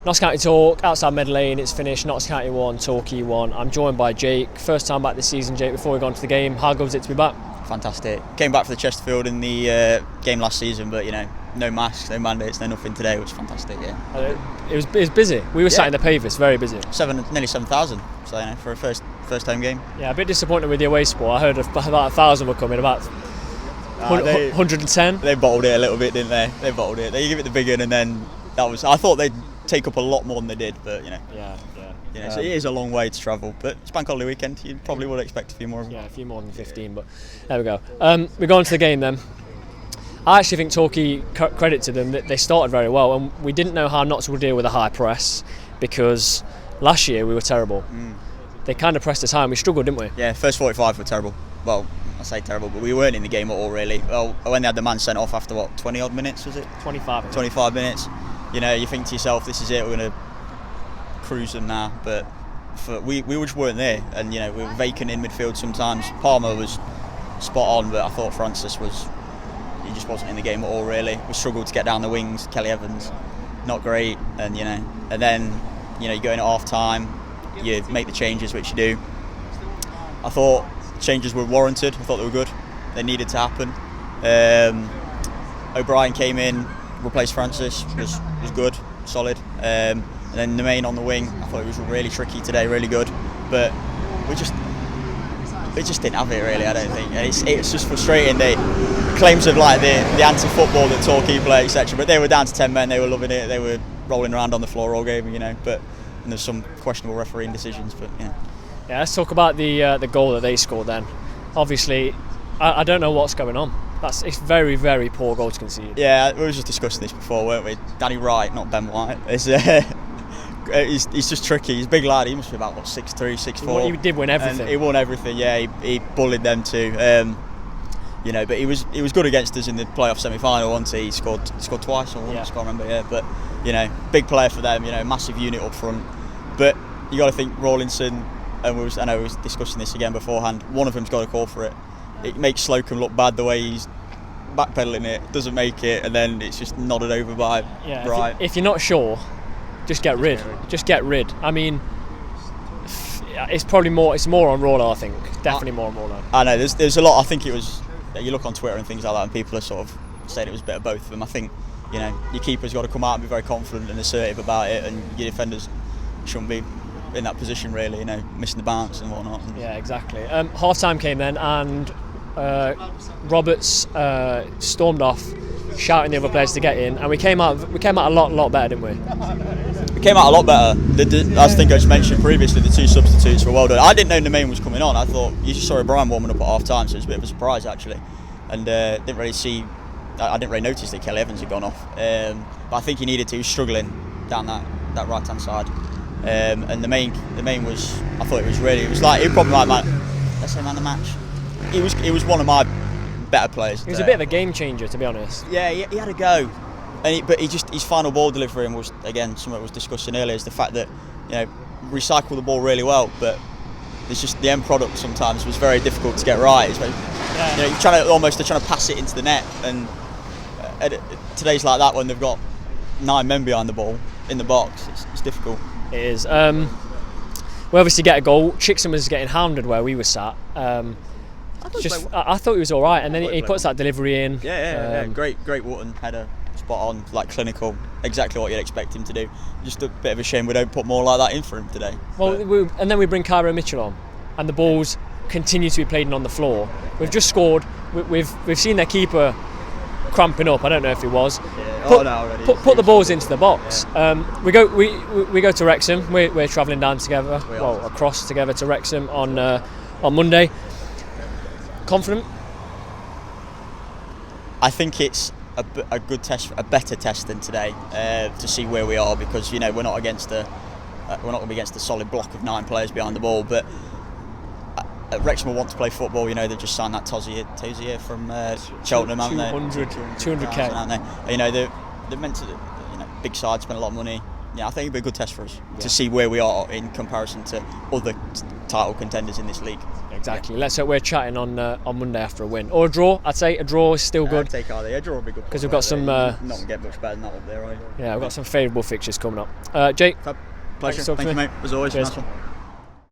Notts County Talk, outside Med Lane, it's finished. Notts County 1, Torquay 1. I'm joined by Jake. First time back this season, Jake, before we go on to the game. How good was it to be back? Fantastic. Came back for the Chesterfield in the game last season, but no masks, no mandates, no nothing today, which is fantastic, yeah. It was busy. We were sat in the pavers, very busy. Nearly 7,000, so for a first home game. Yeah, a bit disappointed with the away support. I heard about 1,000 were coming, about 110. They bottled it a little bit, didn't they? They bottled it. They give it the big one, and then I thought they'd take up a lot more than they did, but so it is a long way to travel, but it's bank holiday weekend. You probably would expect a few more. Yeah, a few more than 15, but there we go. We go on to the game then. I actually think Torquay, credit to them, that they started very well, and we didn't know how Notts would deal with a high press, because last year we were terrible. They kind of pressed us high and we struggled, didn't we? Yeah, first 45 were terrible. Well, I say terrible, but we weren't in the game at all, really. Well, when they had the man sent off after 20 odd minutes, was it? 25. 25 minutes. You think to yourself, this is it, we're going to cruise them now, but we just weren't there, and we were vacant in midfield sometimes. Palmer was spot on, but I thought Francis he just wasn't in the game at all, really. We struggled to get down the wings. Kelly Evans, not great, and then you go in at half time, you make the changes, which you do. I thought changes were warranted. I thought they were good. They needed to happen. O'Brien came in, replaced Francis, was good, solid. And then Nemane on the wing, I thought it was really tricky today, really good. But we just didn't have it, really, I don't think. And it's just frustrating. The claims of the anti-football that Torquay play, etc. But they were down to 10 men, they were loving it, they were rolling around on the floor all game, and there's some questionable refereeing decisions, but yeah. Yeah, let's talk about the goal that they scored then. Obviously, I don't know what's going on. It's very, very poor goal to concede. Yeah, we were just discussing this before, weren't we? Danny Wright, not Ben White. He's just tricky. He's a big lad. He must be about 6'3", 6'4". He did win everything. And he won everything. Yeah, he bullied them too. But he was good against us in the playoff semi-final. Once he scored twice or once, I can't remember. Yeah, but big player for them. Massive unit up front. But you got to think Rawlinson. And I know we was discussing this again beforehand. One of them's got to call for it. It makes Slocum look bad the way he's backpedaling it, doesn't make it, and then it's just nodded over by Bright. If you're not sure, just get rid. Just get rid. I mean, it's probably more. It's more on Rawler, I think. Definitely more on Rawler. I know. There's a lot. I think it was. You look on Twitter and things like that, and people are sort of saying it was a bit of both of them. I think your keeper's got to come out and be very confident and assertive about it, and your defenders shouldn't be in that position, really, missing the bounce and whatnot. Yeah, exactly. Half time came then, and Roberts stormed off, shouting the other players to get in, and we came out a lot better, didn't we? We came out a lot better. I think I just mentioned previously, the two substitutes were well done. I didn't know Nemane was coming on. I thought you just saw O'Brien warming up at half time, so it was a bit of a surprise actually, and I didn't really notice that Kelly Evans had gone off, but I think he needed to. He was struggling down that right hand side. And the main was, I thought it was probably my man. Let's say man of the match. He was one of my better players. He was a bit of a game changer, to be honest. Yeah, he had a go, but his final ball delivery was, again, something I was discussing earlier, is the fact that recycle the ball really well, but it's just the end product sometimes was very difficult to get right. You're trying to pass it into the net, and today's like that when they've got 9 men behind the ball in the box. It's difficult. It is. We obviously get a goal. Chickson was getting hounded where we were sat. I thought he was all right, and then he puts that delivery in. Yeah. Great Wharton header, spot on, clinical, exactly what you'd expect him to do. Just a bit of a shame we don't put more like that in for him today. Well, and then we bring Cairo Mitchell on, and the balls continue to be played on the floor. We've just scored. We've seen their keeper cramping up. I don't know if he was. Put the balls into the box. Yeah. We go to Wrexham. We're travelling down together. Across together to Wrexham on Monday. Confident? I think it's a good test, a better test than today, to see where we are, because we're not against we're not going to be against a solid block of 9 players behind the ball, but. Wrexham will want to play football. They've just signed that Tozier from Cheltenham, haven't they? 200k, aren't they? They're meant to, big side, spend a lot of money. Yeah, I think it'd be a good test for us to see where we are in comparison to other title contenders in this league. Exactly. Let's hope we're chatting on Monday after a win or a draw. I'd say a draw is still good. Take either. A draw would be good because we've got some. Not get much better than that up there, right? Yeah, we've got some favourable fixtures coming up. Jake, Pleasure. Thank you, mate. As always. Cheers. Nice one.